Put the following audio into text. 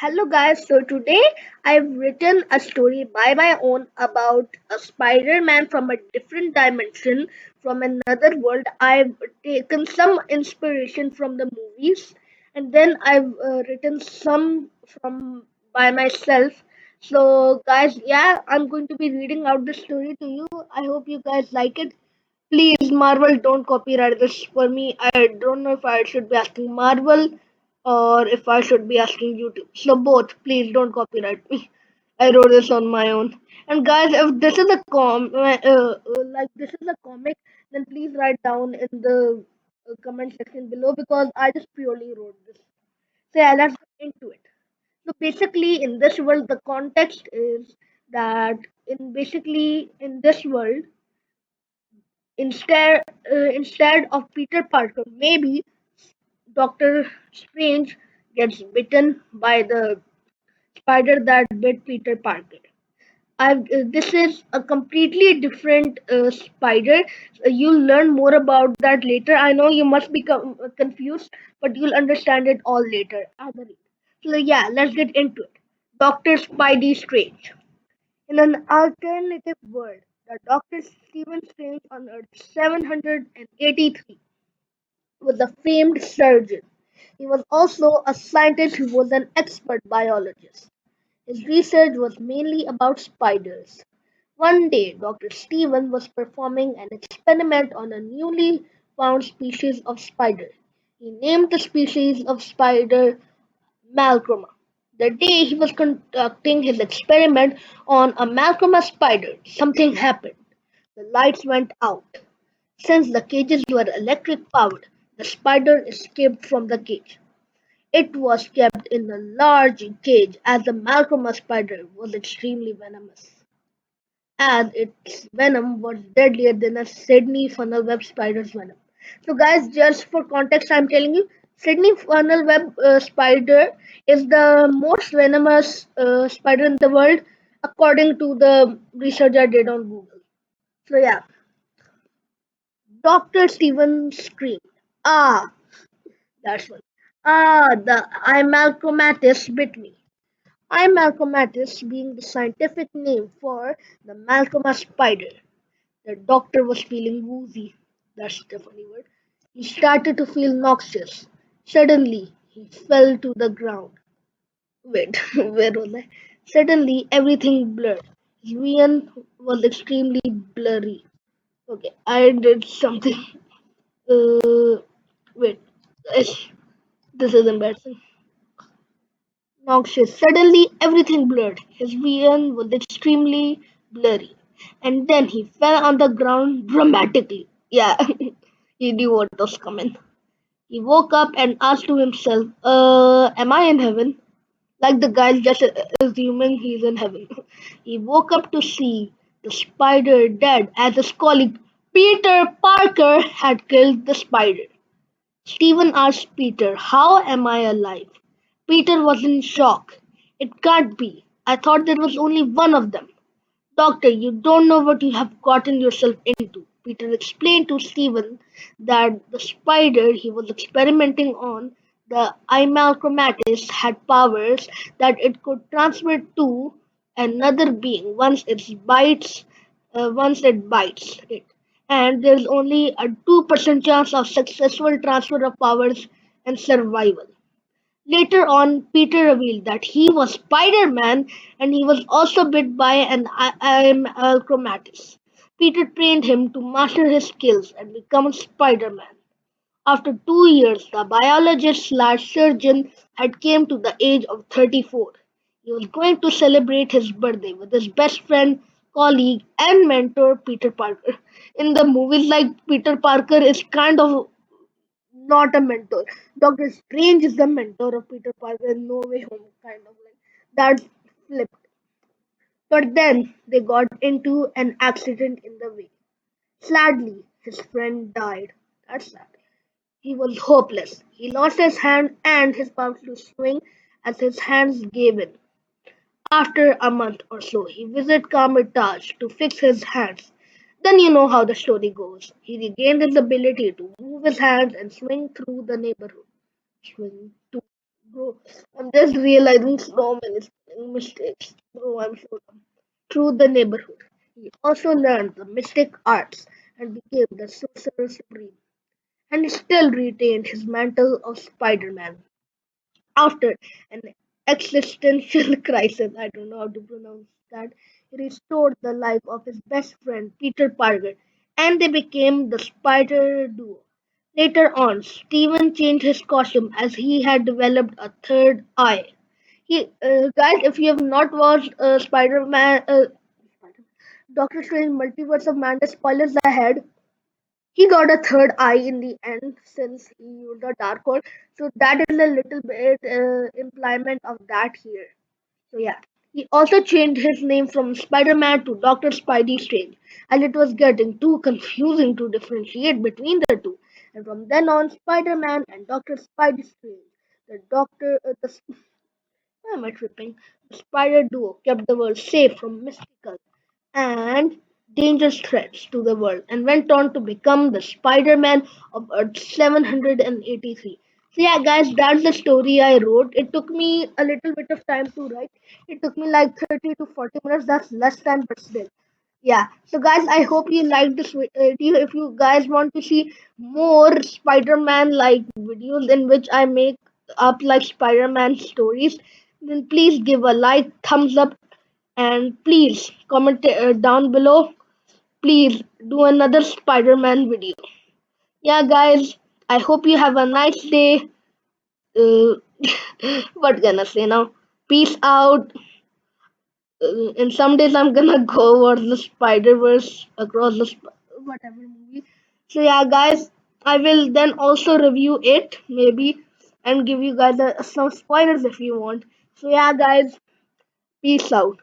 Hello guys, so today I've written a story by my own about a Spider-Man from a different dimension, from another world. I've taken some inspiration from the movies and then I've written some from by myself. So guys, yeah, I'm going to be reading out the story to you. I hope you guys like it. Please, Marvel, don't copyright this for me. I don't know if I should be asking Marvel or if I should be asking YouTube. So both, please don't copyright me. I wrote this on my own. And guys, if this is a like this is a comic, then please write down in the comment section below because I just purely wrote this. So yeah, let's get into it. So basically, in this world, the context is that in this world instead of Peter Parker, maybe Doctor Strange gets bitten by the spider that bit Peter Parker. This is a completely different spider. You'll learn more about that later. I know you must be confused, but you'll understand it all later. As I read. So yeah, let's get into it. Doctor Spidey Strange. In an alternative world, the Doctor Stephen Strange on Earth 783 was a famed surgeon. He was also a scientist who was an expert biologist. His research was mainly about spiders. One day, Dr. Stephen was performing an experiment on a newly found species of spider. He named the species of spider Malcroma. The day he was conducting his experiment on a Malcroma spider, something happened. The lights went out. Since the cages were electric powered, the spider escaped from the cage. It was kept in a large cage as the Malcolm spider was extremely venomous, as its venom was deadlier than a Sydney funnel web spider's venom. So, guys, just for context, I'm telling you, Sydney funnel web spider is the most venomous spider in the world, according to the research I did on Google. So, yeah, Dr. Steven screamed, "Ah!" That's one. The Imalcomatis bit me. Imalcomatis being the scientific name for the Malcoma spider. The doctor was feeling woozy. That's the funny word. He started to feel noxious. Suddenly, he fell to the ground. Wait, where was I? Suddenly, everything blurred. His vision was extremely blurry. Okay, I did something. Wait. This is embarrassing. Noxious. Suddenly everything blurred. His vision was extremely blurry. And then he fell on the ground dramatically. Yeah, he knew what was coming. He woke up and asked to himself, am I in heaven? Like the guy's just assuming he's in heaven. He woke up to see the spider dead as his colleague Peter Parker had killed the spider. Stephen asked Peter, "How am I alive?" Peter was in shock. "It can't be. I thought there was only one of them." "Doctor, you don't know what you have gotten yourself into." Peter explained to Stephen that the spider he was experimenting on, the Imalchromatis, had powers that it could transmit to another being once it bites it, and there's only a 2% chance of successful transfer of powers and survival. Later on, Peter revealed that he was Spider-Man and he was also bit by an Alchromatus. Peter trained him to master his skills and become Spider-Man. After 2 years, the biologist/surgeon had came to the age of 34. He was going to celebrate his birthday with his best friend, colleague, and mentor, Peter Parker. In the movies, like Peter Parker is kind of not a mentor. Doctor Strange is the mentor of Peter Parker in No Way Home, kind of like that flipped. But then they got into an accident in the way. Sadly, his friend died. That's sad. He was hopeless. He lost his hand and his power to swing as his hands gave in. After a month or so, he visited Kamirtaj to fix his hands. Then you know how the story goes. He regained his ability to move his hands and swing through the neighborhood. Swing to grow. I'm just realizing so many spelling mistakes. Bro, I'm so dumb. Through the neighborhood. He also learned the mystic arts and became the sorcerer supreme. And he still retained his mantle of Spider-Man. After an existential crisis, I don't know how to pronounce that, he restored the life of his best friend Peter Parker, and they became the Spider Duo. Later on, Steven changed his costume as he had developed a third eye. Guys, if you have not watched Spider-Man, Doctor Strange Multiverse of Madness, spoilers ahead. He got a third eye in the end since he used a dark hole. So that is a little bit implement of that here. So yeah, he also changed his name from Spider-Man to Doctor Spidey Strange, and it was getting too confusing to differentiate between the two. And from then on, Spider-Man and Doctor Spidey Strange, the why am I tripping? The Spider Duo kept the world safe from mystical and dangerous threats to the world and went on to become the Spider-Man of Earth 783. So yeah guys, that's the story I wrote. It took me a little bit of time to write. It took me like 30 to 40 minutes. That's less time but still. Yeah. So guys, I hope you liked this video. If you guys want to see more Spider-Man like videos in which I make up like Spider-Man stories, then please give a like, thumbs up, and please comment down below. Please do another Spider-Man video. Yeah, guys, I hope you have a nice day. Uh, what can I say now? Peace out. In some days, I'm gonna go over the Spider Verse across the whatever movie. So yeah, guys, I will then also review it maybe and give you guys some spoilers if you want. So yeah, guys, peace out.